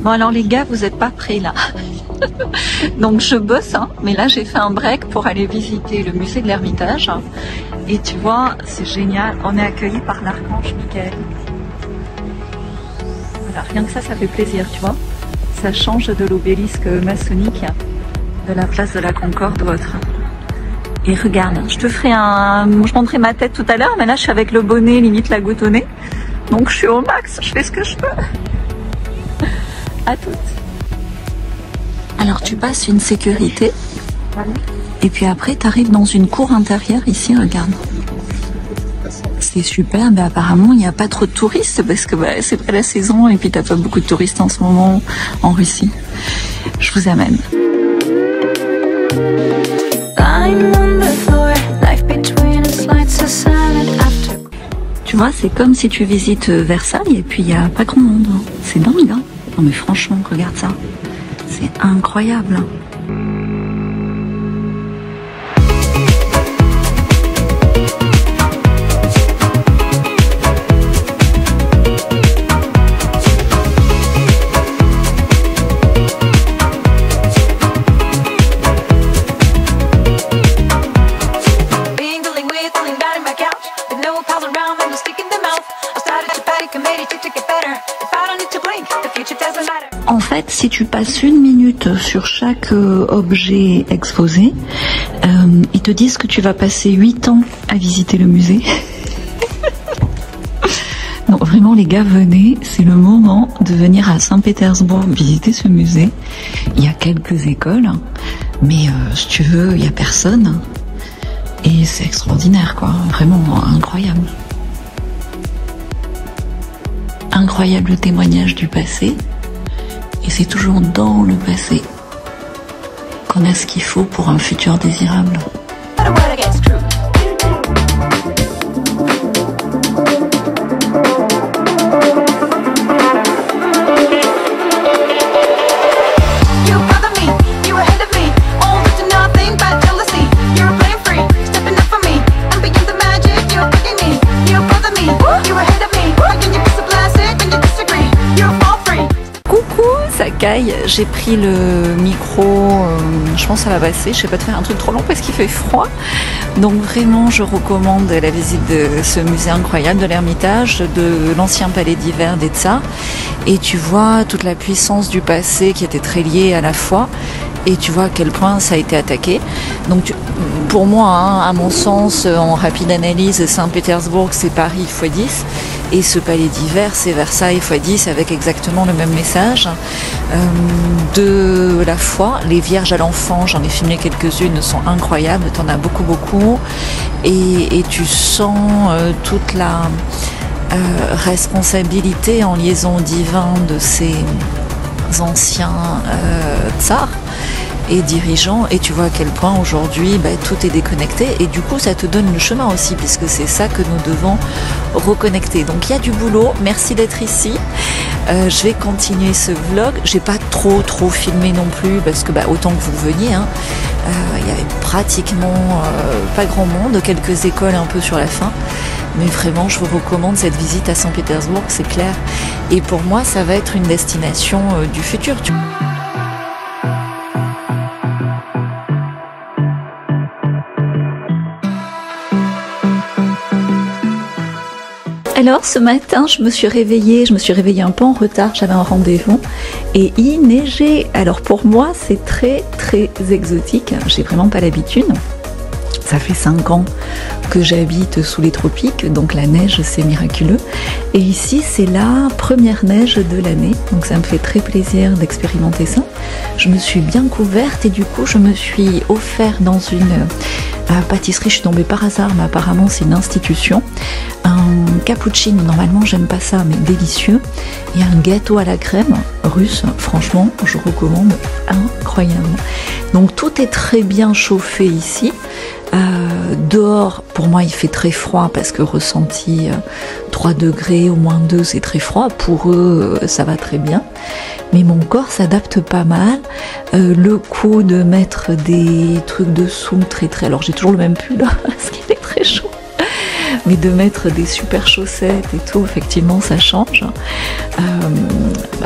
Bon alors les gars, vous n'êtes pas prêts là. Donc je bosse, hein, mais là j'ai fait un break pour aller visiter le musée de l'Ermitage. Et tu vois, c'est génial, on est accueillis par l'archange Michael. Voilà, rien que ça fait plaisir, tu vois. Ça change de l'obélisque maçonnique de la place de la Concorde ou autre. Et regarde, je te ferai je montrerai ma tête tout à l'heure, mais là je suis avec le bonnet, limite la goutte au nez. Donc je suis au max, je fais ce que je peux. À toutes. Alors tu passes une sécurité et puis après tu arrives dans une cour intérieure ici, regarde. C'est super, mais apparemment il n'y a pas trop de touristes parce que c'est pas la saison et puis t'as pas beaucoup de touristes en ce moment en Russie. Je vous amène. Tu vois, c'est comme si tu visites Versailles et puis il n'y a pas grand monde. C'est dingue, hein. Non mais franchement, regarde ça. C'est incroyable. En fait, si tu passes 1 minute sur chaque objet exposé, ils te disent que tu vas passer 8 ans à visiter le musée. Donc vraiment les gars, venez, c'est le moment de venir à Saint-Pétersbourg visiter ce musée. Il y a quelques écoles, mais si tu veux, il n'y a personne. Et c'est extraordinaire, quoi, vraiment incroyable. Incroyable témoignage du passé. Et c'est toujours dans le passé qu'on a ce qu'il faut pour un futur désirable. J'ai pris le micro, je pense que ça va passer, je sais pas te faire un truc trop long parce qu'il fait froid. Donc vraiment je recommande la visite de ce musée incroyable de l'Ermitage, de l'ancien palais d'hiver des Tsars. Et tu vois toute la puissance du passé qui était très liée à la foi. Et tu vois à quel point ça a été attaqué. Donc pour moi, hein, à mon sens, en rapide analyse, Saint-Pétersbourg c'est Paris x10. Et ce palais d'hiver, c'est Versailles x10 avec exactement le même message. De la foi, les vierges à l'enfant, j'en ai filmé quelques-unes, sont incroyables, t'en as beaucoup, beaucoup. Et tu sens toute la responsabilité en liaison divine de ces anciens tsars et dirigeants, et tu vois à quel point aujourd'hui tout est déconnecté, et du coup ça te donne le chemin aussi, puisque c'est ça que nous devons reconnecter. Donc il y a du boulot, merci d'être ici. Je vais continuer ce vlog, j'ai pas trop filmé non plus, parce que autant que vous veniez, hein, il y avait pratiquement pas grand monde, quelques écoles un peu sur la fin, mais vraiment je vous recommande cette visite à Saint-Pétersbourg, c'est clair, et pour moi ça va être une destination du futur. Alors ce matin je me suis réveillée un peu en retard, j'avais un rendez-vous et il neigeait. Alors pour moi c'est très exotique, j'ai vraiment pas l'habitude. Ça fait 5 ans que j'habite sous les tropiques, donc la neige c'est miraculeux. Et ici c'est la première neige de l'année, donc ça me fait très plaisir d'expérimenter ça. Je me suis bien couverte et du coup je me suis offert dans une pâtisserie, je suis tombée par hasard, mais apparemment c'est une institution. Un cappuccino, normalement j'aime pas ça, mais délicieux. Et un gâteau à la crème russe, franchement je recommande, incroyable. Donc tout est très bien chauffé ici. Dehors, pour moi il fait très froid parce que ressenti 3 degrés, au moins 2 c'est très froid. Pour eux ça va très bien. Mais mon corps s'adapte pas mal. Le coup de mettre des trucs dessous très... Alors j'ai toujours le même pull parce qu'il est très chaud. Mais de mettre des super chaussettes et tout, effectivement ça change.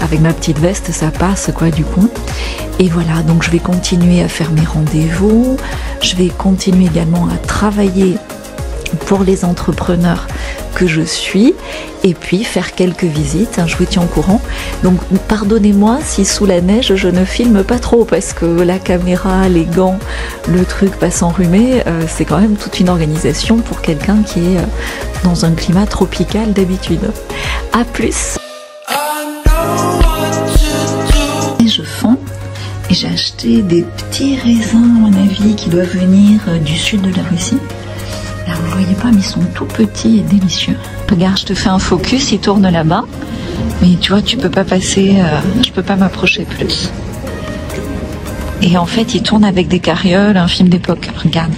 avec ma petite veste, ça passe quoi du coup. Et voilà, donc je vais continuer à faire mes rendez-vous, je vais continuer également à travailler pour les entrepreneurs que je suis, et puis faire quelques visites, je vous tiens au courant. Donc pardonnez-moi si sous la neige je ne filme pas trop, parce que la caméra, les gants, le truc passe enrhumé, c'est quand même toute une organisation pour quelqu'un qui est dans un climat tropical d'habitude. À plus. Et je fonds, et j'ai acheté des petits raisins à mon avis qui doivent venir du sud de la Russie. Là, vous ne voyez pas, mais ils sont tout petits et délicieux. Regarde, je te fais un focus, il tourne là-bas. Mais tu vois, tu peux pas passer, je peux pas m'approcher plus. Et en fait, il tourne avec des carrioles, un film d'époque. Regarde.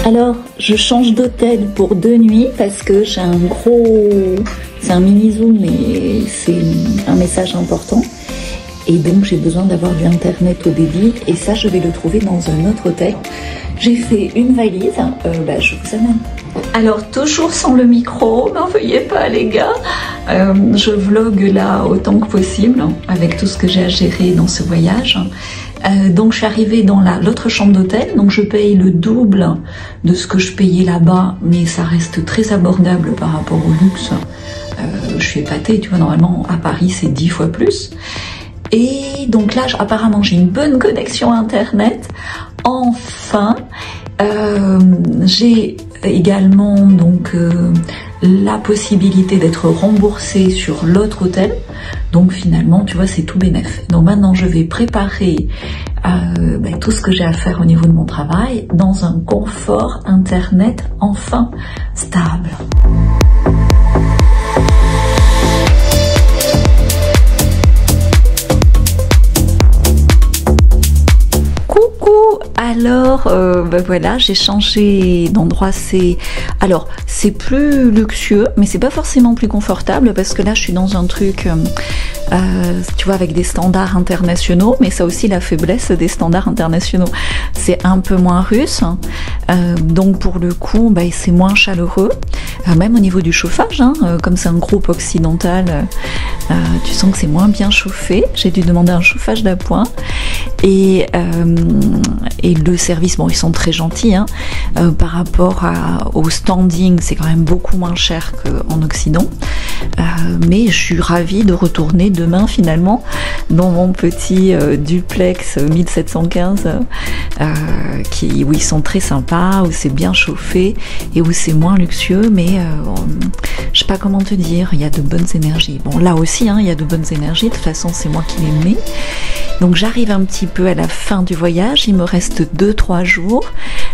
Alors, je change d'hôtel pour 2 nuits parce que j'ai un gros... C'est un mini zoom, mais c'est un message important. Et donc, j'ai besoin d'avoir du internet au débit. Et ça, je vais le trouver dans un autre hôtel. J'ai fait une valise. Je vous amène. Alors, toujours sans le micro, n'en veuillez pas les gars. Je vlogue là autant que possible avec tout ce que j'ai à gérer dans ce voyage. Donc je suis arrivée dans l'autre chambre d'hôtel, donc je paye le double de ce que je payais là-bas, mais ça reste très abordable par rapport au luxe. Je suis épatée, tu vois, normalement à Paris c'est 10 fois plus. Et donc là, apparemment j'ai une bonne connexion internet. Enfin, j'ai également donc la possibilité d'être remboursée sur l'autre hôtel. Donc finalement, tu vois, c'est tout bénef. Donc maintenant, je vais préparer tout ce que j'ai à faire au niveau de mon travail dans un confort internet enfin stable. Alors, voilà, j'ai changé d'endroit. C'est plus luxueux, mais c'est pas forcément plus confortable parce que là, je suis dans un truc, tu vois, avec des standards internationaux, mais ça aussi la faiblesse des standards internationaux, c'est un peu moins russe. Donc pour le coup, c'est moins chaleureux, même au niveau du chauffage, comme c'est un groupe occidental, tu sens que c'est moins bien chauffé. J'ai dû demander un chauffage d'appoint et le service, bon, ils sont très gentils, par rapport au standing, c'est quand même beaucoup moins cher qu'en Occident, mais je suis ravie de retourner demain finalement dans mon petit duplex 1715 où ils sont très sympas, où c'est bien chauffé et où c'est moins luxueux, mais je sais pas comment te dire, il y a de bonnes énergies. Bon, là aussi, il y a de bonnes énergies, de toute façon c'est moi qui les mets. Donc j'arrive un petit peu à la fin du voyage, il me reste 2-3 jours.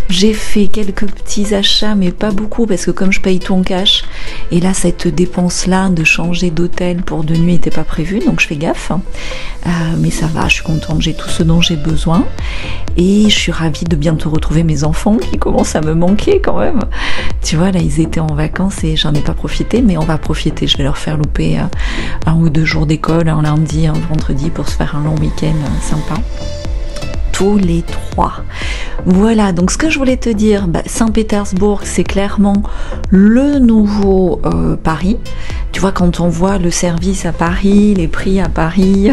J'ai fait quelques petits achats, mais pas beaucoup, parce que comme je paye tout en cash, et là cette dépense-là de changer d'hôtel pour 2 nuits n'était pas prévue, donc je fais gaffe. Mais ça va, je suis contente, j'ai tout ce dont j'ai besoin. Et je suis ravie de bientôt retrouver mes enfants qui commencent à me manquer quand même. Tu vois, là ils étaient en vacances et j'en ai pas profité, mais on va profiter. Je vais leur faire louper 1 ou 2 jours d'école, un lundi, un vendredi, pour se faire un long week-end sympa. Tous les 3. Voilà, donc ce que je voulais te dire, Saint-Pétersbourg, c'est clairement le nouveau Paris. Tu vois, quand on voit le service à Paris, les prix à Paris...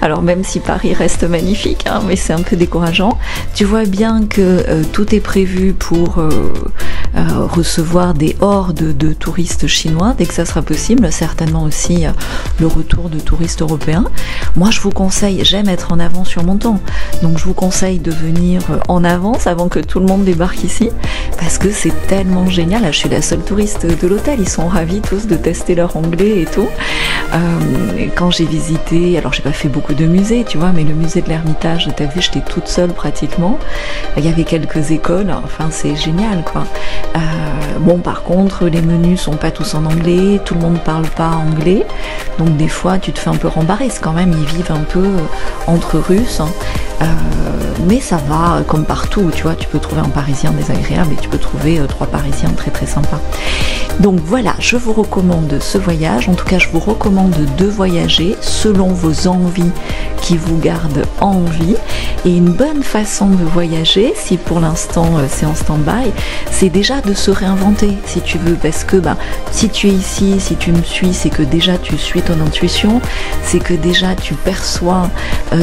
Alors même si Paris reste magnifique, mais c'est un peu décourageant. Tu vois bien que tout est prévu pour recevoir des hordes de touristes chinois dès que ça sera possible, certainement aussi le retour de touristes européens. Moi je vous conseille, j'aime être en avance sur mon temps, donc je vous conseille de venir en avance avant que tout le monde débarque ici, parce que c'est tellement génial. Là, je suis la seule touriste de l'hôtel, ils sont ravis tous de tester leur anglais et tout. Quand j'ai visité, alors j'ai pas fait beaucoup de musées, tu vois, mais le musée de l'Ermitage, t'as vu, j'étais toute seule pratiquement. Il y avait quelques écoles, enfin c'est génial quoi. Bon, par contre, les menus sont pas tous en anglais, tout le monde parle pas anglais, donc des fois tu te fais un peu rembarrer, quand même, ils vivent un peu entre Russes. Mais ça va comme partout, tu vois, tu peux trouver un Parisien désagréable et tu peux trouver 3 Parisiens très très sympas. Donc voilà, je vous recommande ce voyage, en tout cas je vous recommande de voyager selon vos envies qui vous gardent en vie. Et une bonne façon de voyager, si pour l'instant c'est en stand-by, c'est déjà de se réinventer si tu veux, parce que si tu es ici, si tu me suis, c'est que déjà tu suis ton intuition, c'est que déjà tu perçois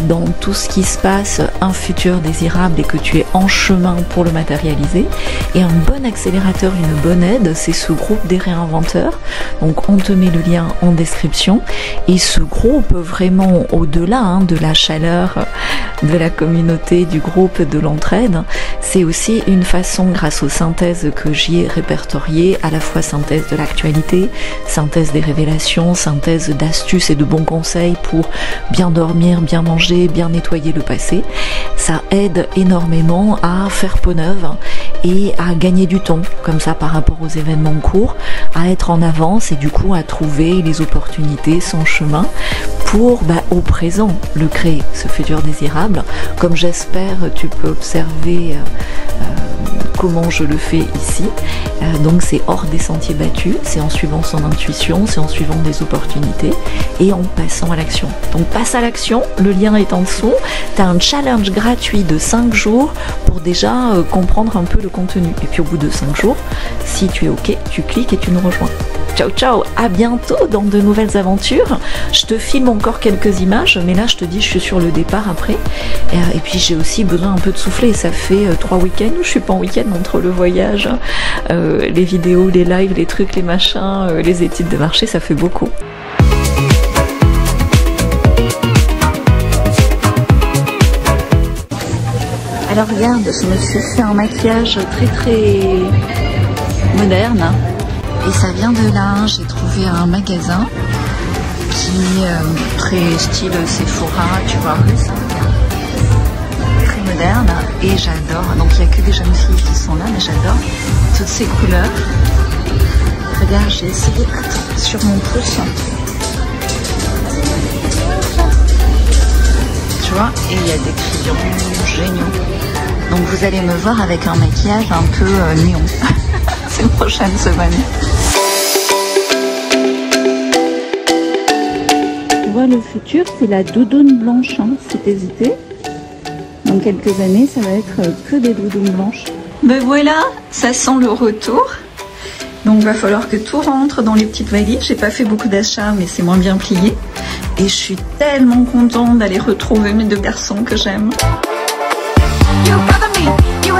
dans tout ce qui se passe un futur désirable et que tu es en chemin pour le matérialiser. Et un bon accélérateur, une bonne aide, c'est ce groupe des réinventeurs. Donc on te met le lien en description, et ce groupe, vraiment au-delà de la chaleur de la communauté, du groupe, de l'entraide, c'est aussi une façon, grâce aux synthèses que j'y ai répertoriées, à la fois synthèse de l'actualité, synthèse des révélations, synthèse d'astuces et de bons conseils pour bien dormir, bien manger, bien nettoyer le passé. Ça aide énormément à faire peau neuve et à gagner du temps, comme ça, par rapport aux événements courts, à être en avance et du coup à trouver les opportunités, son chemin pour au présent le créer, ce futur désirable. Comme j'espère tu peux observer comment je le fais ici. Donc c'est hors des sentiers battus, c'est en suivant son intuition, c'est en suivant des opportunités et en passant à l'action. Donc passe à l'action, le lien est en dessous. Tu as un challenge gratuit de 5 jours pour déjà comprendre un peu le contenu. Et puis au bout de 5 jours, si tu es OK, tu cliques et tu nous rejoins. Ciao ciao, à bientôt dans de nouvelles aventures. Je te filme encore quelques images, mais là je te dis je suis sur le départ après. Et puis j'ai aussi besoin un peu de souffler. Ça fait 3 week-ends où je suis pas en week-end, entre le voyage, les vidéos, les lives, les trucs, les machins, les études de marché, ça fait beaucoup. Alors regarde, je me suis fait un maquillage très très moderne. Et ça vient de là, j'ai trouvé un magasin qui est très style Sephora, tu vois, très moderne, et j'adore. Donc il n'y a que des jeunes filles qui sont là, mais j'adore toutes ces couleurs. Regarde, j'ai essayé sur mon pouce. Tu vois, et il y a des crayons géniaux. Donc vous allez me voir avec un maquillage un peu néon. C'est une prochaine semaine. Tu vois, le futur, c'est la doudoune blanche, si t'hésitais. Dans quelques années, ça va être que des doudounes blanches. Ben voilà, ça sent le retour. Donc il va falloir que tout rentre dans les petites valises. J'ai pas fait beaucoup d'achats, mais c'est moins bien plié. Et je suis tellement contente d'aller retrouver mes 2 garçons que j'aime. You